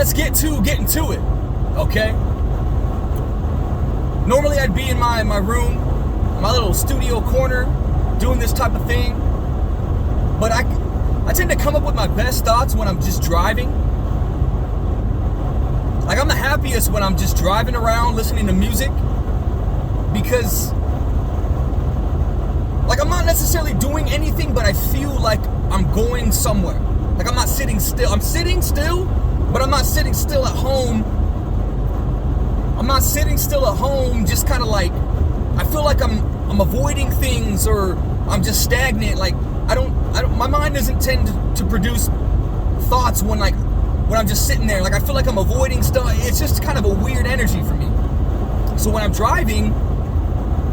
let's get to getting to it, okay? Normally I'd be in my room, my little studio corner, doing this type of thing, but I tend to come up with my best thoughts when I'm just driving. Like, I'm the happiest when I'm just driving around listening to music, because, like, I'm not necessarily doing anything, but I feel like I'm going somewhere. Like, I'm not sitting still. I'm sitting still, but I'm not sitting still at home. I'm not sitting still at home just kind of like, I feel like I'm avoiding things, or I'm just stagnant. Like, my mind doesn't tend to produce thoughts when I'm just sitting there. Like, I feel like I'm avoiding stuff. It's just kind of a weird energy for me. So when I'm driving,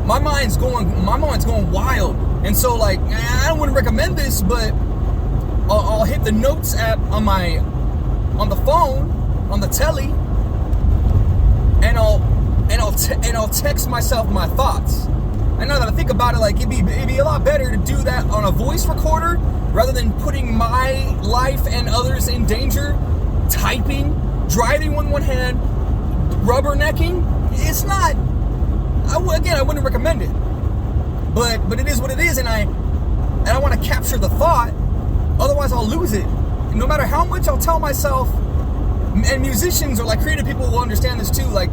my mind's going wild. And so, like, I don't want to recommend this, but I'll hit the notes app on the phone, on the telly, and I'll text myself my thoughts. And now that I think about it, like, it'd be a lot better to do that on a voice recorder rather than putting my life and others in danger, typing, driving with one hand, rubbernecking. It's not, I wouldn't recommend it. But it is what it is, and I want to capture the thought, otherwise I'll lose it. And no matter how much I'll tell myself, and musicians or like creative people will understand this too, like,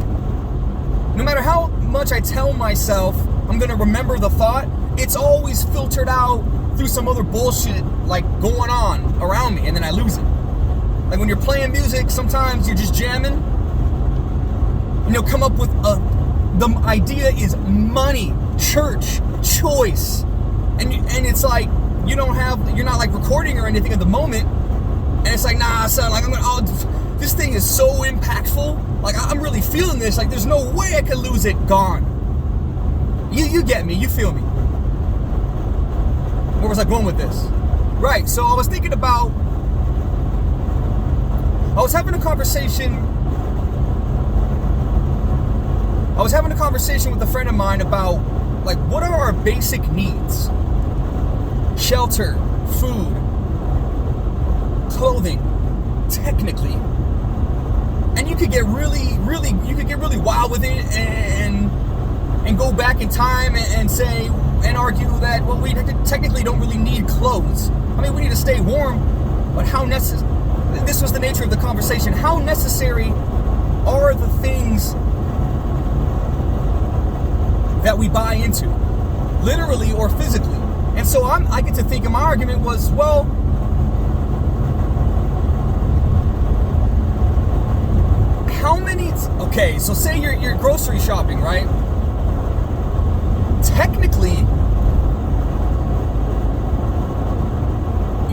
no matter how much I tell myself I'm gonna remember the thought, it's always filtered out through some other bullshit like going on around me, and then I lose it. Like when you're playing music, sometimes you're just jamming, and you'll come up with the idea is money, church, choice, and it's like you're not like recording or anything at the moment, and it's like, nah, son, like this thing is so impactful, like I'm really feeling this, like there's no way I could lose it. Gone. You get me, you feel me. Where was I going with this? Right, so I was having a conversation with a friend of mine about, like, what are our basic needs? Shelter, food, clothing, technically. And you could get really wild with it and go back in time and say and argue that, well, we technically don't really need clothes. I mean, we need to stay warm, but this was the nature of the conversation. How necessary are the things that we buy into, literally or physically? And so I get to think, and my argument was, well, how many? Okay, so say you're grocery shopping, right? Technically,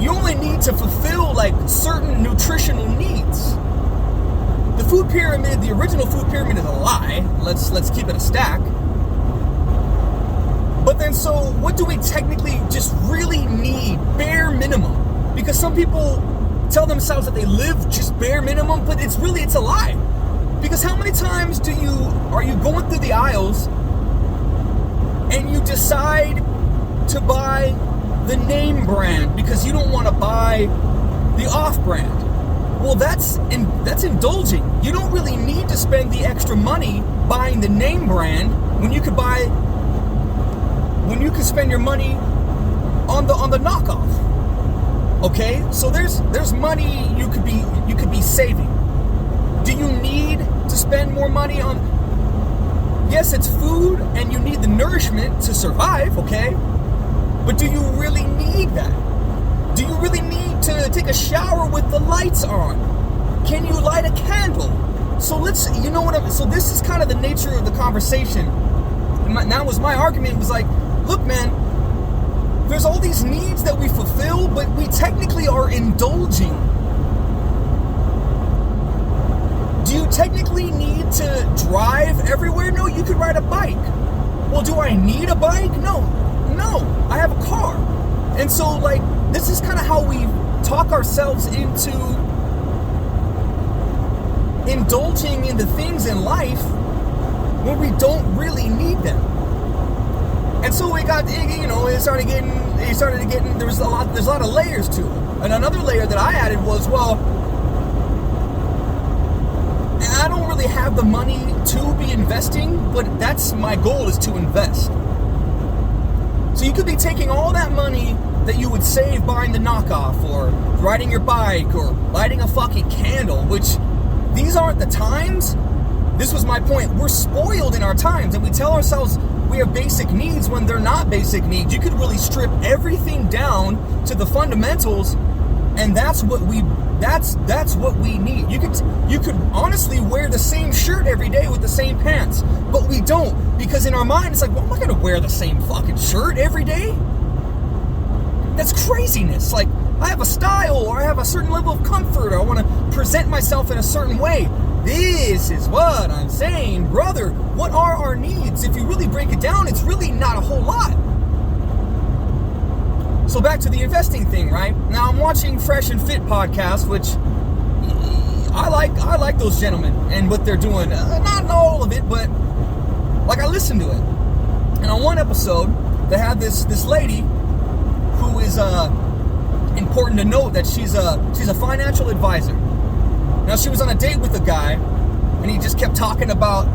you only need to fulfill like certain nutritional needs. The food pyramid, the original food pyramid, is a lie. Let's keep it a stack. But then, so what do we technically just really need, bare minimum? Because some people tell themselves that they live just bare minimum, but it's a lie. Because how many times are you going through the aisles and you decide to buy the name brand because you don't want to buy the off brand? Well, that's indulging. You don't really need to spend the extra money buying the name brand when you could spend your money on the knockoff. Okay, so there's money you could be saving. Do you need to spend more money on? Yes, it's food, and you need the nourishment to survive. Okay, but do you really need that? Do you really need to take a shower with the lights on? Can you light a candle? So so this is kind of the nature of the conversation. And that was my argument, was like, look, man, there's all these needs that we fulfill, but we technically are indulging. Do you technically need to drive everywhere? No, you could ride a bike. Well, do I need a bike? No, I have a car. And so, like, this is kind of how we talk ourselves into indulging in the things in life when we don't really need them. And so it started getting, there's a lot of layers to it. And another layer that I added was, well, really have the money to be investing, but that's my goal, is to invest. So you could be taking all that money that you would save buying the knockoff, or riding your bike, or lighting a fucking candle, which these aren't the times. This was my point. We're spoiled in our times, and we tell ourselves we have basic needs when they're not basic needs. You could really strip everything down to the fundamentals, and that's what we need. You could honestly wear the same shirt every day with the same pants, but we don't, because in our mind it's like, well, I'm not gonna wear the same fucking shirt every day. That's craziness. Like, I have a style, or I have a certain level of comfort, or I want to present myself in a certain way. This is what I'm saying, brother. What are our needs? If you really break it down, it's really not a whole lot. So back to the investing thing, right? Now I'm watching Fresh and Fit podcast, which I like those gentlemen and what they're doing. Not all of it, but like, I listen to it. And on one episode, they had this lady who is important to note that she's a financial advisor. Now, she was on a date with a guy, and he just kept talking about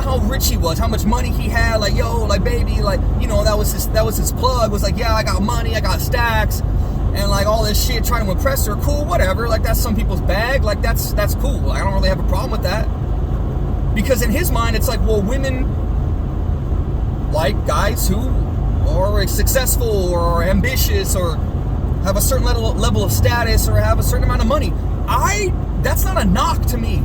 how rich he was, how much money he had. Like, yo, like, baby, like, you know, that was his plug, was like, yeah, I got money, I got stacks, and like all this shit, trying to impress her. Cool, whatever. Like, that's some people's bag. Like, that's cool. Like, I don't really have a problem with that, because in his mind, it's like, well, women like guys who are successful or ambitious or have a certain level of status or have a certain amount of money. That's not a knock to me.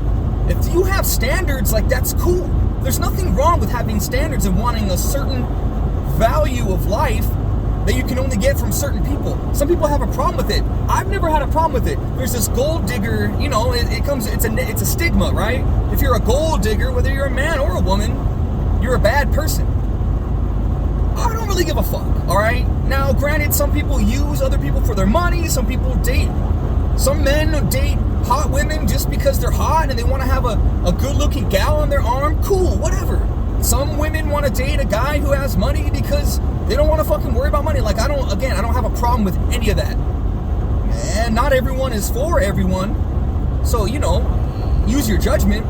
If you have standards, like, that's cool. There's nothing wrong with having standards and wanting a certain value of life that you can only get from certain people. Some people have a problem with it. I've never had a problem with it. There's this gold digger, you know, it's a stigma, right? If you're a gold digger, whether you're a man or a woman, you're a bad person. I don't really give a fuck, alright? Now, granted, some people use other people for their money, some people date. Some men date hot women just because they're hot and they want to have a good-looking gal on their arm. Cool, whatever. Some women want to date a guy who has money because they don't want to fucking worry about money. Like, I don't have a problem with any of that. And not everyone is for everyone. So, you know, use your judgment.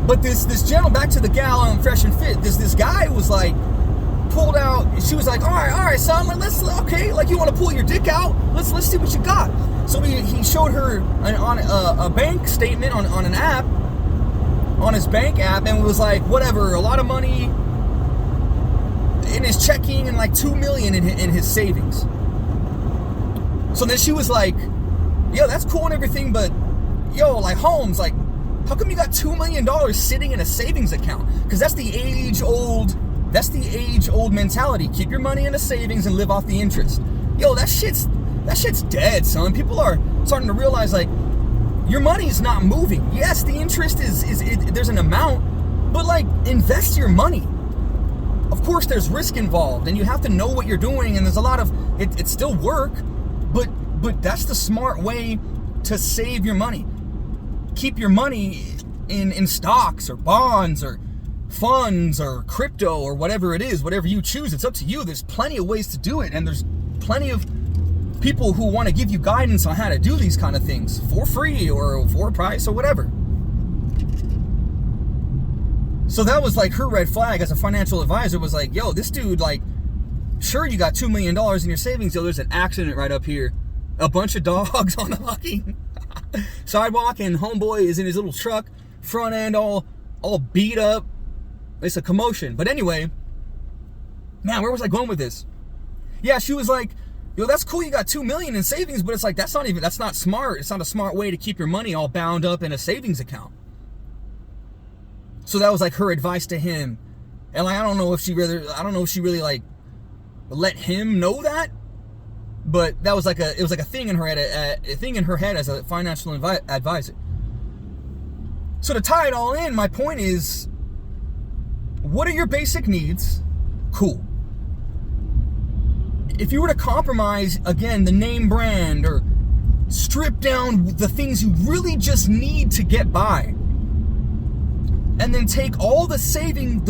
But this gentleman, back to the gal on Fresh and Fit, this guy was like, pulled out, she was like, all right, son, okay, like, you want to pull your dick out? Let's see what you got. So he showed her on a bank statement on an app, on his bank app, and it was like, whatever, a lot of money in his checking and like $2 million in his savings. So then she was like, yo, that's cool and everything, but yo, like, Holmes, like, how come you got $2 million sitting in a savings account? Because that's the age-old mentality. Keep your money in a savings and live off the interest. Yo, that shit's dead, son. People are starting to realize, like, your money's not moving. Yes, the interest is there's an amount, but, like, invest your money. Of course, there's risk involved, and you have to know what you're doing, and there's a lot of it's still work, but that's the smart way to save your money. Keep your money in stocks or bonds or funds or crypto or whatever it is, whatever you choose. It's up to you. There's plenty of ways to do it, and there's plenty of people who want to give you guidance on how to do these kind of things for free or for a price or whatever. So that was like her red flag as a financial advisor, was like, yo, this dude, like, sure, you got $2 million in your savings. Yo, there's an accident right up here. A bunch of dogs on the fucking sidewalk, and homeboy is in his little truck, front end all beat up. It's a commotion. But anyway, man, where was I going with this? Yeah, she was like, yo, that's cool, you got $2 million in savings, but it's like, that's not smart. It's not a smart way to keep your money all bound up in a savings account. So that was like her advice to him. And like, I don't know if she really like let him know that, but that was like it was like a thing in her head, as a financial advisor. So to tie it all in, my point is, what are your basic needs? Cool. If you were to compromise, again, the name brand, or strip down the things you really just need to get by, and then take all the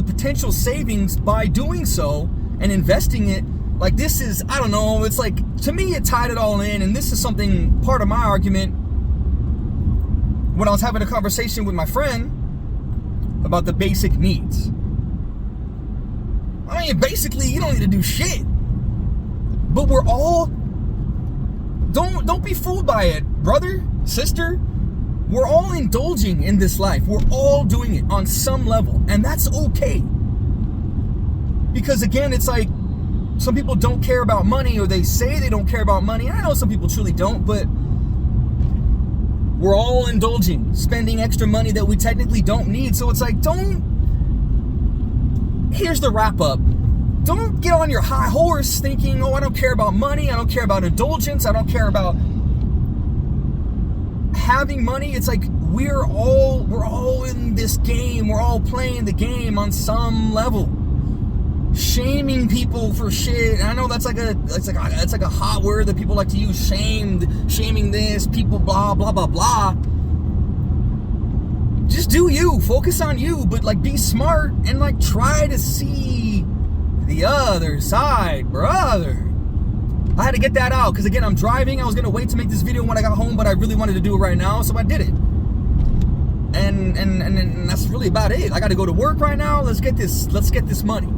potential savings by doing so and investing it, like, this is, I don't know, it's like, to me, it tied it all in, and this is something, part of my argument, when I was having a conversation with my friend about the basic needs. I mean, basically, you don't need to do shit. But we're all, don't be fooled by it, brother, sister. We're all indulging in this life. We're all doing it on some level. And that's okay. Because again, it's like, some people don't care about money, or they say they don't care about money. I know some people truly don't, but we're all indulging, spending extra money that we technically don't need. So it's like, here's the wrap up. Don't get on your high horse thinking, oh, I don't care about money. I don't care about indulgence. I don't care about having money. It's like, we're all in this game. We're all playing the game on some level. Shaming people for shit. I know that's like a hot word that people like to use. Shaming this, people, blah, blah, blah, blah. Just do you. Focus on you, but like be smart and like try to see the other side, brother. I had to get that out because again, I'm driving. I was gonna wait to make this video when I got home, but I really wanted to do it right now, so I did it. And that's really about it. I got to go to work right now. Let's get this money.